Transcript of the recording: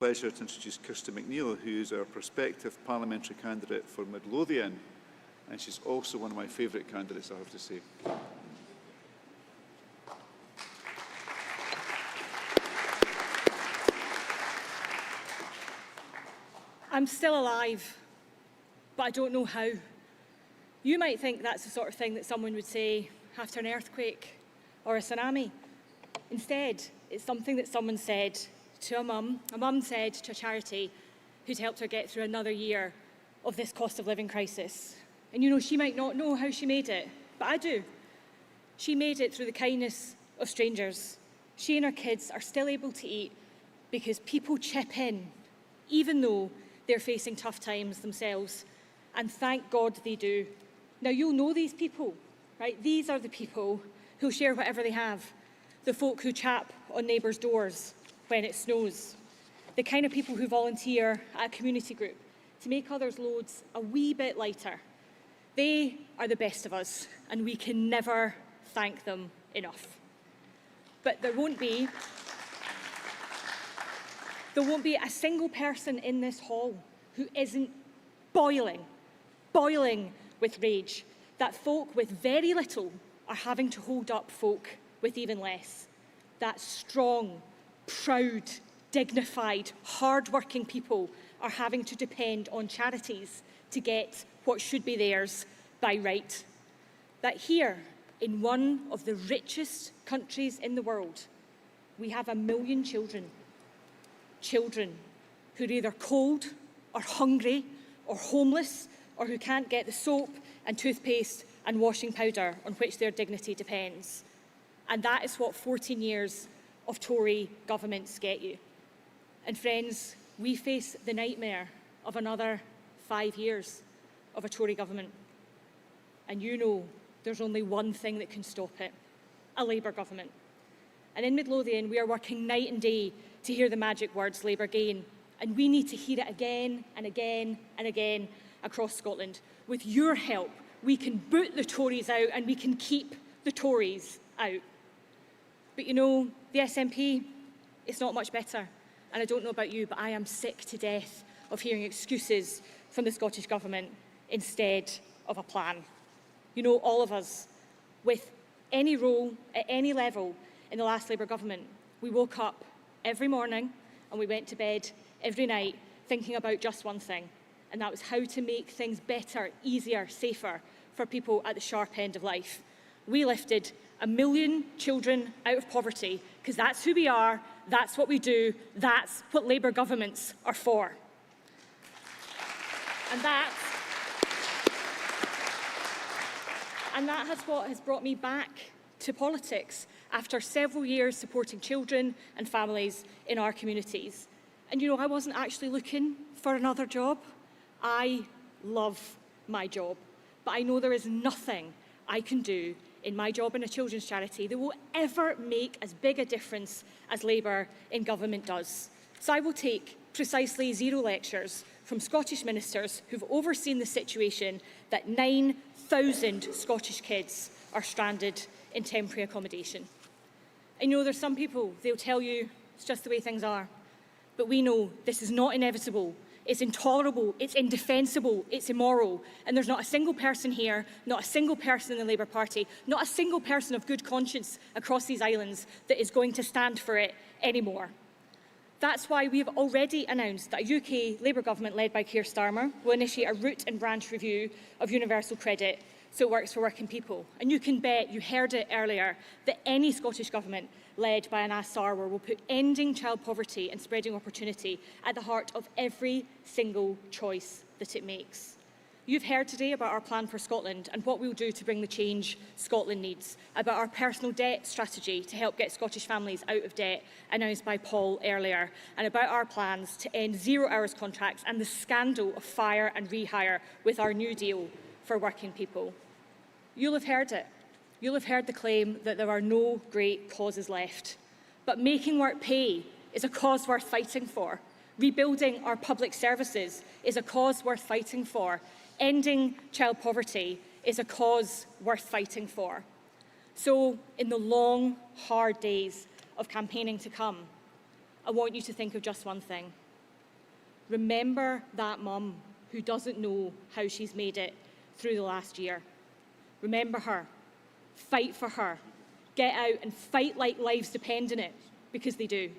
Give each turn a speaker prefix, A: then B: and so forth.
A: Pleasure to introduce Kirsty McNeill, who is our prospective parliamentary candidate for Midlothian, and she's also one of my favourite candidates, I have to say.
B: I'm still alive, but I don't know how. You might think that's the sort of thing that someone would say after an earthquake or a tsunami. Instead, it's something that someone said to a mum. A mum said to a charity who'd helped her get through another year of this cost of living crisis. And you know, she might not know how she made it, but I do. She made it through the kindness of strangers. She and her kids are still able to eat because people chip in, even though they're facing tough times themselves. And thank God they do. Now, you'll know these people, right? These are the people who share whatever they have. The folk who chap on neighbours' doors when it snows. The kind of people who volunteer at a community group to make others' loads a wee bit lighter. They are the best of us, and we can never thank them enough. But there won't be a single person in this hall who isn't boiling with rage that folk with very little are having to hold up folk with even less. That strong, proud, dignified, hard-working people are having to depend on charities to get what should be theirs by right. That here, in one of the richest countries in the world, we have 1 million children who are either cold or hungry or homeless or who can't get the soap and toothpaste and washing powder on which their dignity depends. And that is what 14 years of Tory governments get you. And friends, we face the nightmare of another 5 years of a Tory government. And you know there's only one thing that can stop it: a Labour government. And in Midlothian, we are working night and day to hear the magic words Labour gain. And we need to hear it again and again and again across Scotland. With your help, we can boot the Tories out and we can keep the Tories out. But you know, the SNP, it's not much better. And I don't know about you, but I am sick to death of hearing excuses from the Scottish Government instead of a plan. You know, all of us, with any role at any level in the last Labour government, we woke up every morning and we went to bed every night thinking about just one thing, and that was how to make things better, easier, safer for people at the sharp end of life. We lifted 1 million children out of poverty because that's who we are, that's what we do, that's what Labour governments are for. And that is what has brought me back to politics after several years supporting children and families in our communities. And you know, I wasn't actually looking for another job. I love my job, but I know there is nothing I can do in my job in a children's charity that will ever make as big a difference as Labour in government does. So I will take precisely 0 lectures from Scottish ministers who've overseen the situation that 9,000 Scottish kids are stranded in temporary accommodation. I know there's some people, they'll tell you it's just the way things are. But we know this is not inevitable, it's intolerable, it's indefensible, it's immoral. And there's not a single person here, not a single person in the Labour Party, not a single person of good conscience across these islands that is going to stand for it anymore. That's why we have already announced that a UK Labour government led by Keir Starmer will initiate a root and branch review of universal credit so it works for working people. And you can bet, you heard it earlier, that any Scottish government led by an Anas Sarwar will put ending child poverty and spreading opportunity at the heart of every single choice that it makes. You've heard today about our plan for Scotland and what we'll do to bring the change Scotland needs, about our personal debt strategy to help get Scottish families out of debt, announced by Paul earlier, and about our plans to end 0-hours contracts and the scandal of fire and rehire with our new deal for working people. You'll have heard it. You'll have heard the claim that there are no great causes left. But making work pay is a cause worth fighting for. Rebuilding our public services is a cause worth fighting for. Ending child poverty is a cause worth fighting for. So, in the long, hard days of campaigning to come, I want you to think of just one thing. remember that mum who doesn't know how she's made it through the last year. Remember her. Fight for her. Get out and fight like lives depend on it, because they do.